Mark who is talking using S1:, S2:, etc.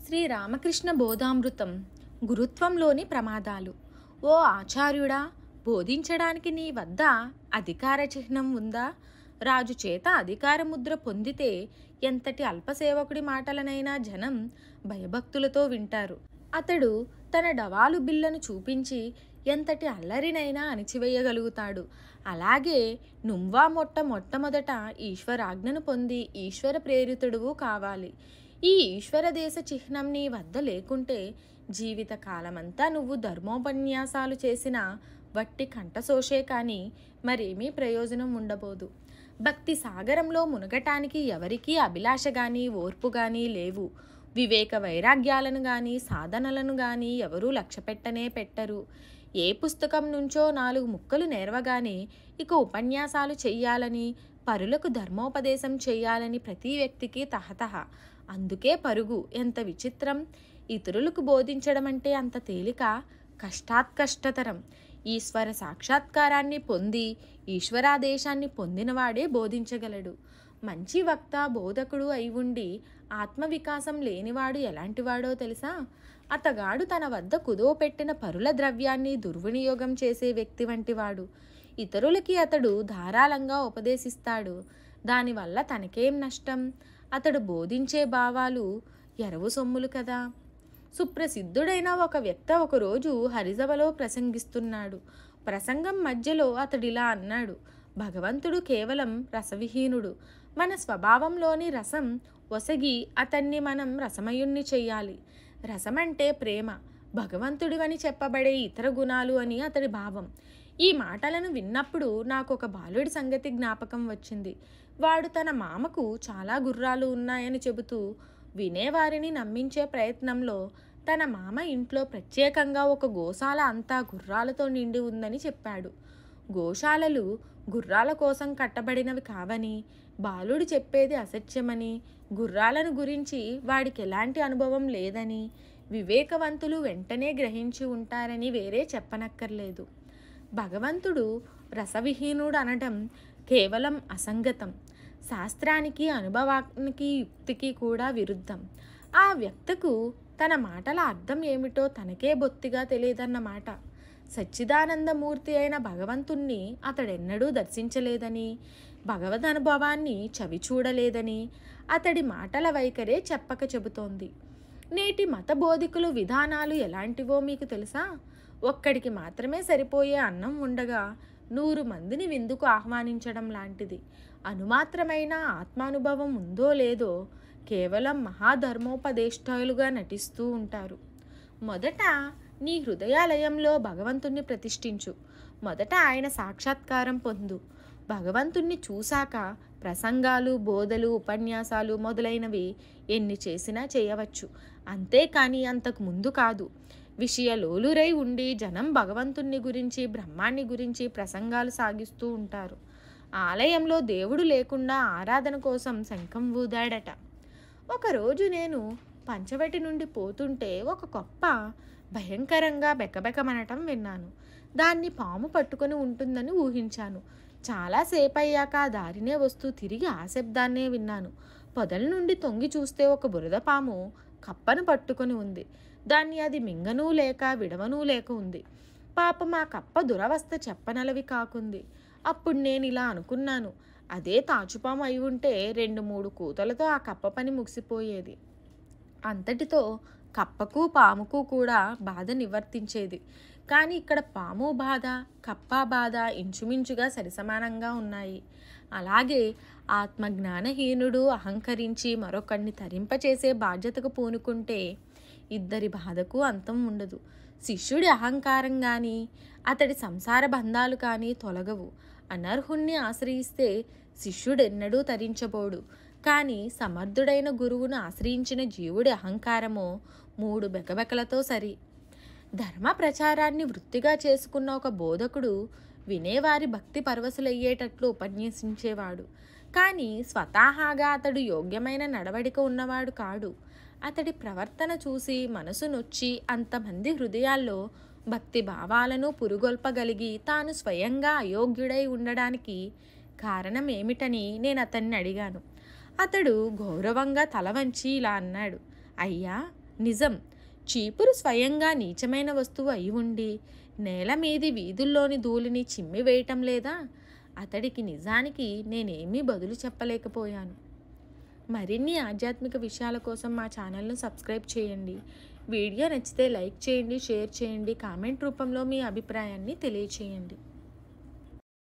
S1: శ్రీ రామకృష్ణ బోధామృతం గురుత్వంలోని ప్రమాదాలు. ఓ ఆచార్యుడా, బోధించడానికి నీ వద్ద అధికార చిహ్నం ఉందా? రాజు చేత అధికార ముద్ర పొందితే ఎంతటి అల్పసేవకుడి మాటలనైనా జనం భయభక్తులతో వింటారు. అతడు తన డవాలు బిల్లను చూపించి ఎంతటి అల్లరినైనా అణిచివేయగలుగుతాడు. అలాగే నువ్వా మొట్టమొదట ఈశ్వరాజ్ఞను పొంది ఈశ్వర ప్రేరితుడువు కావాలి. ఈ ఈశ్వర దేశ చిహ్నం నీ వద్ద లేకుంటే జీవిత కాలమంతా నువ్వు ధర్మోపన్యాసాలు చేసిన వట్టి కంఠశోషే కానీ మరేమీ ప్రయోజనం ఉండబోదు. భక్తి సాగరంలో మునగటానికి ఎవరికీ అభిలాష కానీ ఓర్పు కానీ లేవు. వివేక వైరాగ్యాలను కానీ సాధనలను కానీ ఎవరూ లక్ష్యపెట్టనే పెట్టరు. ఏ పుస్తకం నుంచో 4 ముక్కలు నేర్వగానే ఇక ఉపన్యాసాలు చెయ్యాలని, పరులకు ధర్మోపదేశం చెయ్యాలని ప్రతి వ్యక్తికి తహతహ. అందుకే పరుగు. ఎంత విచిత్రం! ఇతరులకు బోధించడం అంటే అంత తేలిక, కష్టాత్కష్టతరం. ఈశ్వర సాక్షాత్కారాన్ని పొంది ఈశ్వరాదేశాన్ని పొందినవాడే బోధించగలడు. మంచి వక్త బోధకుడు అయి ఉండి ఆత్మవికాసం లేనివాడు ఎలాంటివాడో తెలుసా? అతగాడు తన వద్ద కుదోపెట్టిన పరుల ద్రవ్యాన్ని దుర్వినియోగం చేసే వ్యక్తి వంటివాడు. ఇతరులకి అతడు ధారాళంగా ఉపదేశిస్తాడు. దానివల్ల తనకేం నష్టం? అతడు బోధించే భావాలు ఎరవు సొమ్ములు కదా. సుప్రసిద్ధుడైన ఒక వ్యక్తి ఒకరోజు హరిసభలో ప్రసంగిస్తున్నాడు. ప్రసంగం మధ్యలో అతడిలా అన్నాడు: భగవంతుడు కేవలం రసవిహీనుడు. మన స్వభావంలోని రసం ఒసగి అతన్ని మనం రసమయుణ్ణి చెయ్యాలి. రసమంటే ప్రేమ, భగవంతుడివని చెప్పబడే ఇతర గుణాలు అని అతడి భావం. ఈ మాటలను విన్నప్పుడు నాకు ఒక బాలుడి సంగతి జ్ఞాపకం వచ్చింది. వాడు తన మామకు చాలా గుర్రాలు ఉన్నాయని చెబుతూ వినేవారిని నమ్మించే ప్రయత్నంలో తన మామ ఇంట్లో ప్రత్యేకంగా ఒక గోశాల అంతా గుర్రాలతో నిండి ఉందని చెప్పాడు. గోశాలలు గుర్రాల కోసం కట్టబడినవి కావని, బాలుడు చెప్పేది అసత్యమని, గుర్రాలను గురించి వాడికి ఎలాంటి అనుభవం లేదని వివేకవంతులు వెంటనే గ్రహించి ఉంటారని వేరే చెప్పనక్కర్లేదు. భగవంతుడు రసవిహీనుడు అనడం కేవలం అసంగతం. శాస్త్రానికి, అనుభవానికి, యుక్తికి కూడా విరుద్ధం. ఆ వ్యక్తకు తన మాటల అర్థం ఏమిటో తనకే బొత్తిగా తెలియదన్నమాట. సచ్చిదానందమూర్తి అయిన భగవంతుణ్ణి అతడెన్నడూ దర్శించలేదని, భగవద్ అనుభవాన్ని చవి చూడలేదని అతడి మాటల వైఖరే చెప్పక చెబుతోంది. నేటి మత బోధికులు విధానాలు ఎలాంటివో మీకు తెలుసా? ఒక్కడికి మాత్రమే సరిపోయే అన్నం ఉండగా 100 మందిని విందుకు ఆహ్వానించడం లాంటిది. అనుమాత్రమైన ఆత్మానుభవం ఉందో లేదో కేవలం మహాధర్మోపదేష్టాలుగా నటిస్తూ ఉంటారు. మొదట నీ హృదయాలయంలో భగవంతుణ్ణి ప్రతిష్ఠించు. మొదట ఆయన సాక్షాత్కారం పొందు. భగవంతుణ్ణి చూశాక ప్రసంగాలు, బోధలు, ఉపన్యాసాలు మొదలైనవి ఎన్ని చేసినా చేయవచ్చు. అంతేకాని అంతకు ముందు కాదు. విషయలోలురై ఉండి జనం భగవంతుణ్ణి గురించి, బ్రహ్మాన్ని గురించి ప్రసంగాలు సాగిస్తూ ఉంటారు. ఆలయంలో దేవుడు లేకుండా ఆరాధన కోసం శంఖం ఊదాడట. ఒకరోజు నేను పంచవటి నుండి పోతుంటే ఒక కుక్క భయంకరంగా బెకబెకమనటం విన్నాను. దాన్ని పాము పట్టుకొని ఉంటుందని ఊహించాను. చాలాసేపయ్యాక ఆ దారినే వస్తూ తిరిగి ఆ శబ్దాన్నే విన్నాను. పొదల నుండి తొంగి చూస్తే ఒక బురదపాము కప్పను పట్టుకొని ఉంది. దాన్ని అది మింగనూ లేక విడవనూ లేక ఉంది. పాపం ఆ కప్ప దురవస్థ చెప్పనలవి కాకుంది. అప్పుడు నేను ఇలా అనుకున్నాను: అదే తాచుపాము అయి ఉంటే 2-3 కూతలతో ఆ కప్ప పని ముగిసిపోయేది. అంతటితో కప్పకు పాముకు కూడా బాధ నివర్తించేది. కానీ ఇక్కడ పాము బాధ, కప్ప బాధ ఇంచుమించుగా సరిసమానంగా ఉన్నాయి. అలాగే ఆత్మజ్ఞానహీనుడు అహంకరించి మరొకడిని తరింపచేసే బాధ్యతకు పూనుకుంటే ఇద్దరి బాధకు అంతం ఉండదు. శిష్యుడి అహంకారం కానీ అతడి సంసార బంధాలు కానీ తొలగవు. అనర్హుణ్ణి ఆశ్రయిస్తే శిష్యుడెన్నడూ తరించబోడు. కానీ సమర్థుడైన గురువును ఆశ్రయించిన జీవుడి అహంకారమో 3 బెకబెకలతో సరి. ధర్మ ప్రచారాన్ని వృత్తిగా చేసుకున్న ఒక బోధకుడు వినేవారి భక్తి పరవశులయ్యేటట్లు ఉపన్యసించేవాడు. కానీ స్వతహాగా అతడు యోగ్యమైన నడవడిక ఉన్నవాడు కాడు. అతడి ప్రవర్తన చూసి మనసు నొచ్చి అంతమంది హృదయాల్లో భక్తి భావాలను పురుగొల్పగలిగి తాను స్వయంగా అయోగ్యుడై ఉండడానికి కారణం ఏమిటని నేను అతన్ని అడిగాను. అతడు గౌరవంగా తల వంచి ఇలా అన్నాడు: అయ్యా, నిజం. చీపురు స్వయంగా నీచమైన వస్తువు అయి ఉండి నేల మీది వీధుల్లోని ధూళిని చిమ్మివేయటం లేదా? అతడికి నిజానికి నేనేమీ బదులు చెప్పలేకపోయాను. మరిన్ని ఆధ్యాత్మిక విషయాల కోసం మా ఛానల్ను సబ్స్క్రైబ్ చేయండి. వీడియో నచ్చితే లైక్ చేయండి, షేర్ చేయండి, కామెంట్ రూపంలో మీ అభిప్రాయాన్ని తెలియచేయండి.